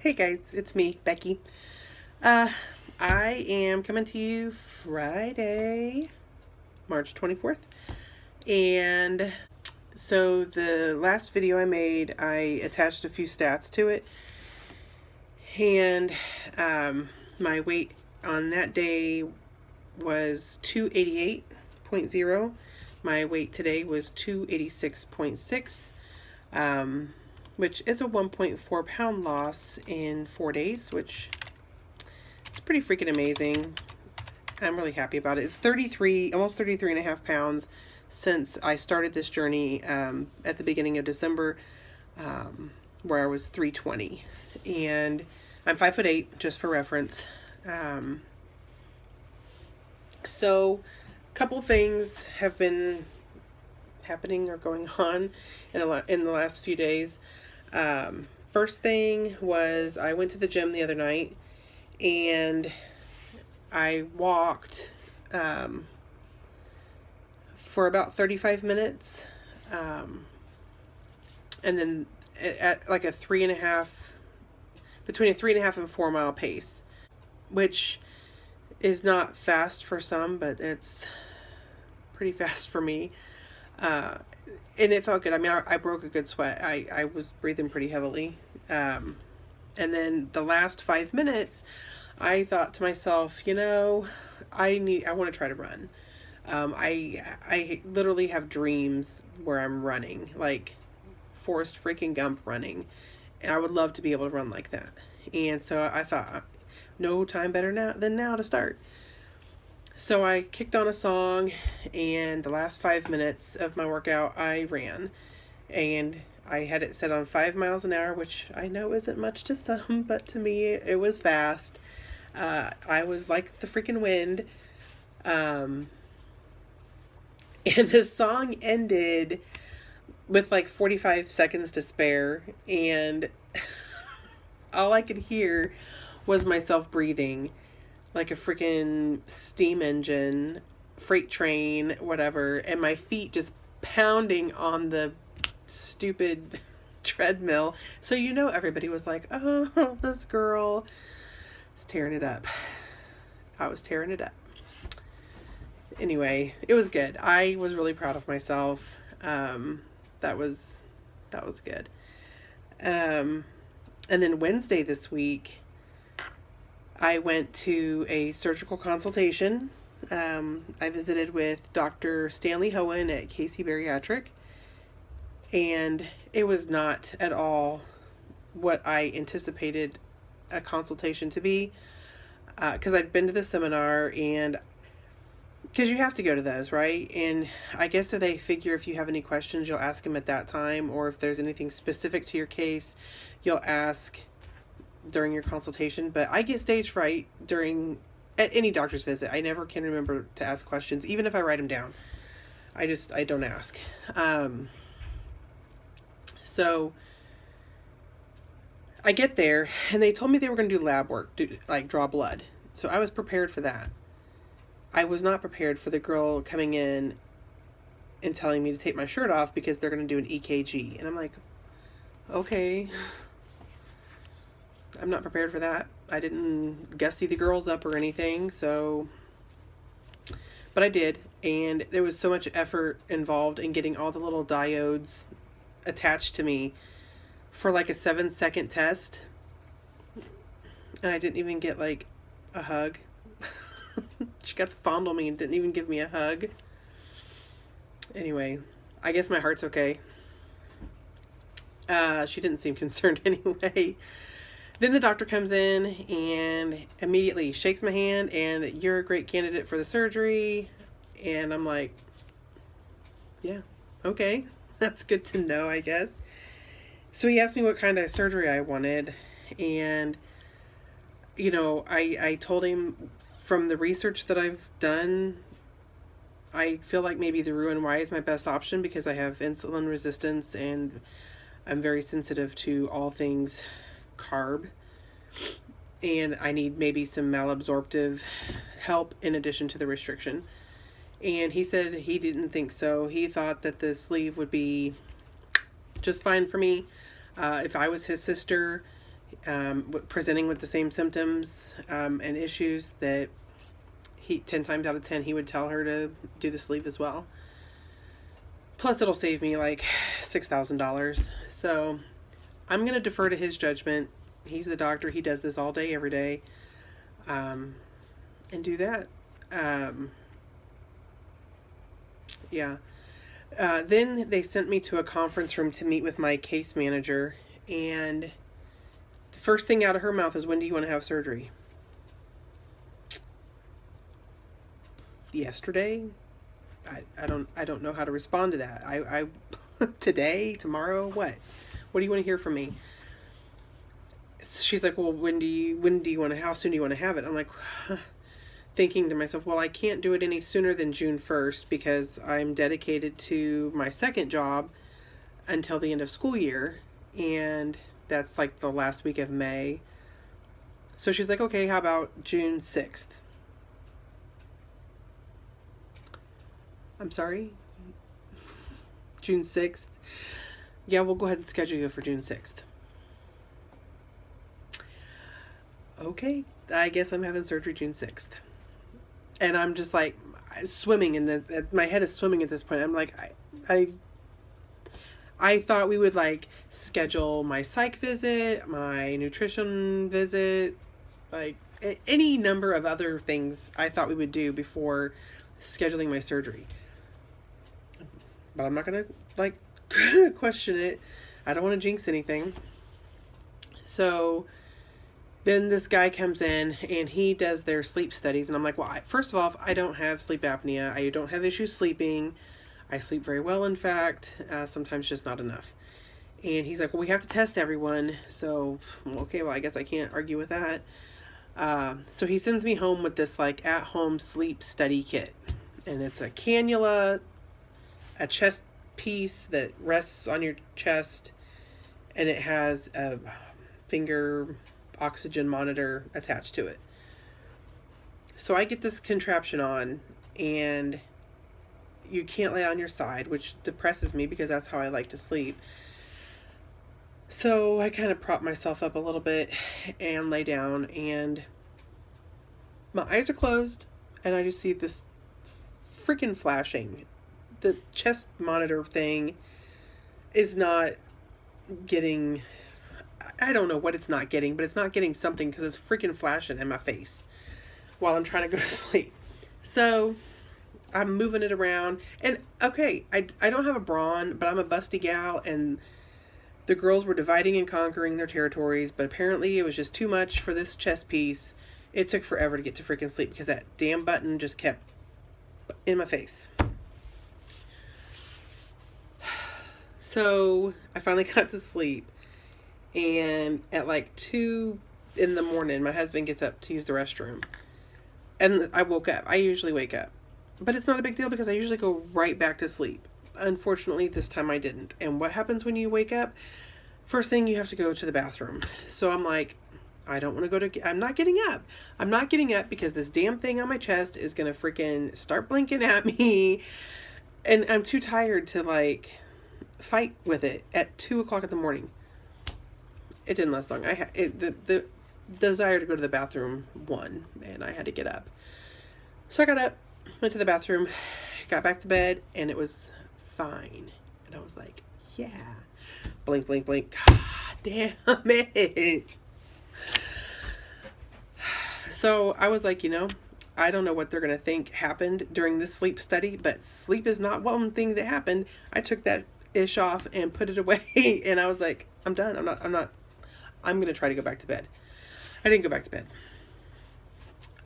Hey guys, it's me, Becky. Uh, I am coming to you Friday, March 24th. And so the last video I made, I attached a few stats to it. And my weight on that day was 288.0. My weight today was 286.6. Which is a 1.4 pound loss in 4 days, which is pretty freaking amazing. I'm really happy about it. It's 33, almost 33 and a half pounds since I started this journey at the beginning of December, where I was 320. And I'm 5'8", just for reference. So a couple things have been happening or going on in the last few days. First thing was I went to the gym the other night and I walked for about 35 minutes, and then at like a between a 3.5 and 4 mile pace, which is not fast for some, but it's pretty fast for me. And it felt good. I mean, I broke a good sweat. I was breathing pretty heavily. And then the last 5 minutes, I thought to myself, I want to try to run. I literally have dreams where I'm running, like Forrest freaking Gump running. And I would love to be able to run like that. And so I thought, no time better than now to start. So I kicked on a song, and the last 5 minutes of my workout, I ran. And I had it set on 5 miles an hour, which I know isn't much to some, but to me, it was fast. I was like the freaking wind. And the song ended with like 45 seconds to spare, and all I could hear was myself breathing like a freaking steam engine, freight train, whatever, and my feet just pounding on the stupid treadmill. So everybody was like, oh, this girl is tearing it up. I was tearing it up. Anyway, it was good. I was really proud of myself. That was good. And then Wednesday this week, I went to a surgical consultation. I visited with Dr. Stanley Hohen at Casey Bariatric, and it was not at all what I anticipated a consultation to be, because I'd been to the seminar, and because you have to go to those, right? And I guess that they figure if you have any questions, you'll ask them at that time, or if there's anything specific to your case, you'll ask during your consultation. But I get stage fright at any doctor's visit. I never can remember to ask questions, even if I write them down. I don't ask. So I get there, and they told me they were going to do lab work, like draw blood. So I was prepared for that. I was not prepared for the girl coming in and telling me to take my shirt off because they're going to do an EKG. And I'm like, okay, I'm not prepared for that. I didn't gussy the girls up or anything, but I did, and there was so much effort involved in getting all the little diodes attached to me for like a 7-second test, and I didn't even get like a hug. She got to fondle me and didn't even give me a hug. Anyway, I guess my heart's okay. She didn't seem concerned anyway. Then the doctor comes in and immediately shakes my hand, and you're a great candidate for the surgery. And I'm like, yeah, okay, that's good to know, I guess. So he asked me what kind of surgery I wanted, and I told him from the research that I've done, I feel like maybe the Roux-en-Y is my best option because I have insulin resistance and I'm very sensitive to all things carb, and I need maybe some malabsorptive help in addition to the restriction. And he said he didn't think so. He thought that the sleeve would be just fine for me. If I was his sister, presenting with the same symptoms and issues that 10 times out of 10 he would tell her to do the sleep as well. Plus it'll save me like $6,000. So I'm going to defer to his judgment. He's the doctor. He does this all day, every day. And do that. Yeah. Then they sent me to a conference room to meet with my case manager. And the first thing out of her mouth is, when do you want to have surgery? Yesterday? I don't know how to respond to that. I today, tomorrow, what? What do you want to hear from me? She's like, well, when do you want to, how soon do you want to have it? I'm like, thinking to myself, well, I can't do it any sooner than June 1st because I'm dedicated to my second job until the end of school year. And that's like the last week of May. So she's like, okay, how about June 6th? I'm sorry? June 6th? Yeah, we'll go ahead and schedule you for June 6th. Okay, I guess I'm having surgery June 6th. And I'm just like swimming in my head is swimming at this point. I'm like, I thought we would like schedule my psych visit, my nutrition visit, like any number of other things I thought we would do before scheduling my surgery. But I'm not going to like question it. I don't want to jinx anything. So then this guy comes in and he does their sleep studies. And I'm like, well, first of all, I don't have sleep apnea. I don't have issues sleeping. I sleep very well, in fact. Sometimes just not enough. And he's like, well, we have to test everyone. So, okay, well, I guess I can't argue with that. So he sends me home with this like at-home sleep study kit. And it's a cannula, a chest piece that rests on your chest, and it has a finger oxygen monitor attached to it. So I get this contraption on, and you can't lay on your side, which depresses me because that's how I like to sleep. So I kind of prop myself up a little bit and lay down, and my eyes are closed, and I just see this freaking flashing. The chest monitor thing is not getting, I don't know what it's not getting, but it's not getting something because it's freaking flashing in my face while I'm trying to go to sleep. So I'm moving it around, and okay, I don't have a bra on, but I'm a busty gal, and the girls were dividing and conquering their territories, but apparently it was just too much for this chest piece. It took forever to get to freaking sleep because that damn button just kept in my face. So I finally got to sleep, and at like 2 in the morning, my husband gets up to use the restroom, and I woke up. I usually wake up, but it's not a big deal because I usually go right back to sleep. Unfortunately, this time I didn't. And what happens when you wake up? First thing, you have to go to the bathroom. So I'm like, I don't want to go to, I'm not getting up. I'm not getting up because this damn thing on my chest is going to freaking start blinking at me. And I'm too tired to like fight with it at 2 o'clock in the morning. It didn't last long. The desire to go to the bathroom won, and I had to get up. So I got up, went to the bathroom, got back to bed, and it was fine. And I was like, yeah. Blink, blink, blink. God damn it. So I was like, I don't know what they're going to think happened during this sleep study, but sleep is not one thing that happened. I took that ish off and put it away, and I was like, I'm done. I'm going to try to go back to bed. I didn't go back to bed.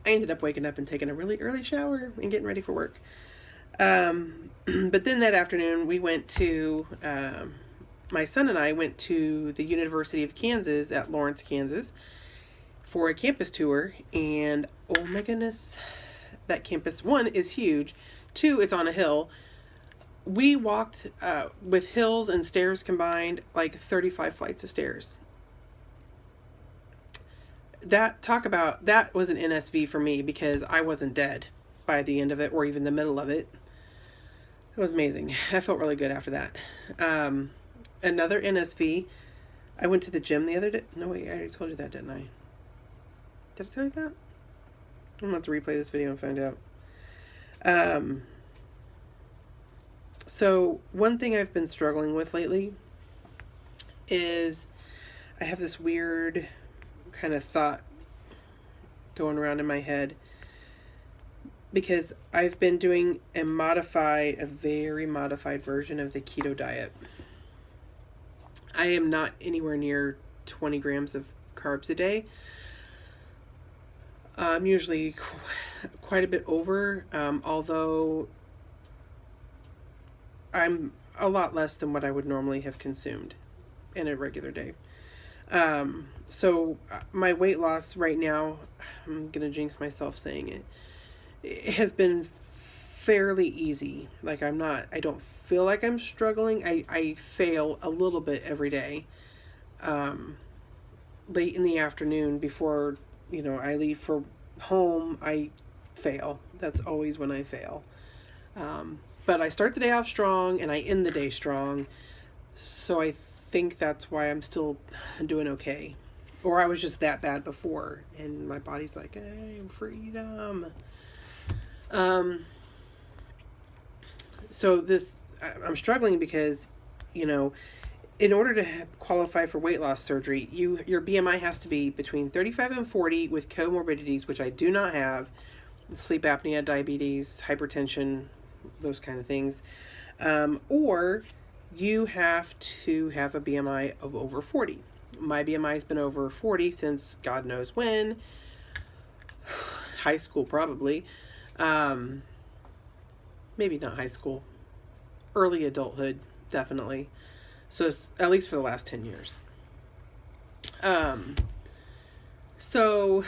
I ended up waking up and taking a really early shower and getting ready for work. But then that afternoon we went to, my son and I went to the University of Kansas at Lawrence, Kansas for a campus tour. And oh my goodness, that campus, 1, is huge. 2, it's on a hill. We walked, with hills and stairs combined, like 35 flights of stairs. That was an NSV for me because I wasn't dead by the end of it or even the middle of it. It was amazing. I felt really good after that. Another NSV, I went to the gym the other day. No, wait, I already told you that, didn't I? Did I tell you that? I'm going to have to replay this video and find out. So one thing I've been struggling with lately is I have this weird kind of thought going around in my head, because I've been doing a very modified version of the keto diet. I am not anywhere near 20 grams of carbs a day. I'm usually quite a bit over, although I'm a lot less than what I would normally have consumed in a regular day. So my weight loss right now, I'm gonna jinx myself saying it has been fairly easy. Like I don't feel like I'm struggling. I fail a little bit every day. Late in the afternoon before, I leave for home, I fail. That's always when I fail. But I start the day off strong and I end the day strong. So I think that's why I'm still doing okay. Or I was just that bad before and my body's like, hey, freedom. So I'm struggling because, in order to qualify for weight loss surgery, your BMI has to be between 35 and 40 with comorbidities, which I do not have, sleep apnea, diabetes, hypertension, those kind of things. Or you have to have a BMI of over 40. My BMI has been over 40 since God knows when. High school, probably. Maybe not high school. Early adulthood, definitely. So it's at least for the last 10 years. So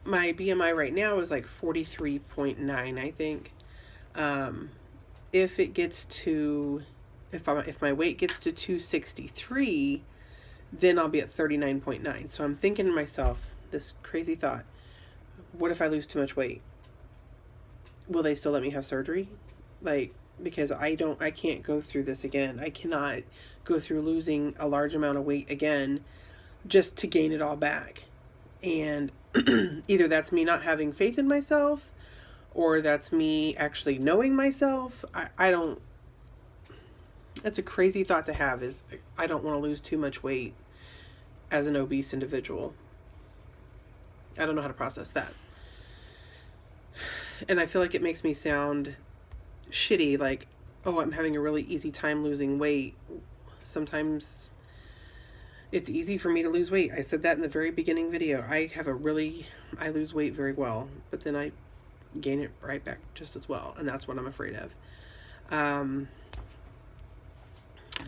my BMI right now is like 43.9, I think. If my weight gets to 263, then I'll be at 39.9. So I'm thinking to myself, this crazy thought, what if I lose too much weight? Will they still let me have surgery? Because I can't go through this again. I cannot go through losing a large amount of weight again just to gain it all back. And either that's me not having faith in myself, or that's me actually knowing myself. That's a crazy thought to have, is I don't want to lose too much weight as an obese individual. I don't know how to process that. And I feel like it makes me sound shitty, like, oh, I'm having a really easy time losing weight. Sometimes it's easy for me to lose weight. I said that in the very beginning video. I lose weight very well, but then I gain it right back just as well, and that's what I'm afraid of.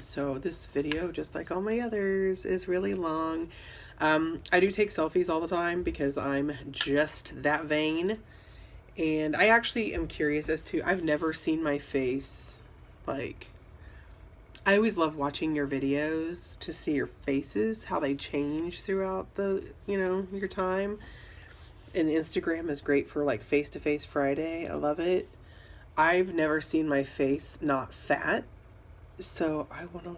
So this video, just like all my others, is really long. I do take selfies all the time because I'm just that vain. And I actually am curious as to, I've never seen my face. Like, I always love watching your videos to see your faces, how they change throughout the, your time. And Instagram is great for like face-to-face Friday. I love it. I've never seen my face not fat. So I want to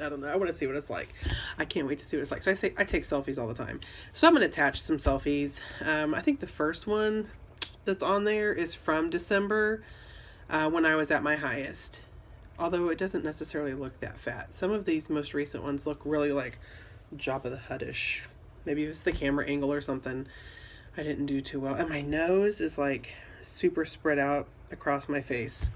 I don't know. I want to see what it's like. I can't wait to see what it's like. So I take selfies all the time. So I'm going to attach some selfies. I think the first one that's on there is from December, when I was at my highest. Although it doesn't necessarily look that fat. Some of these most recent ones look really like Jabba the Hutt-ish. Maybe it was the camera angle or something. I didn't do too well. And my nose is like super spread out across my face.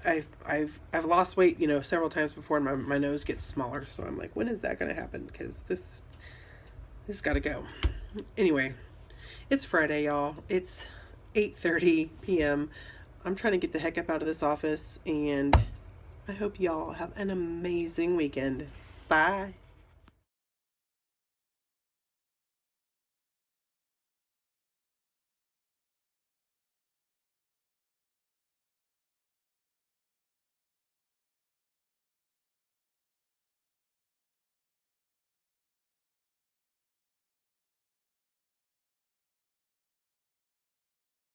I've lost weight, several times before, and my nose gets smaller. So I'm like, when is that going to happen? Because this got to go. Anyway, it's Friday, y'all. It's 8:30 p.m. I'm trying to get the heck up out of this office, and I hope y'all have an amazing weekend. Bye.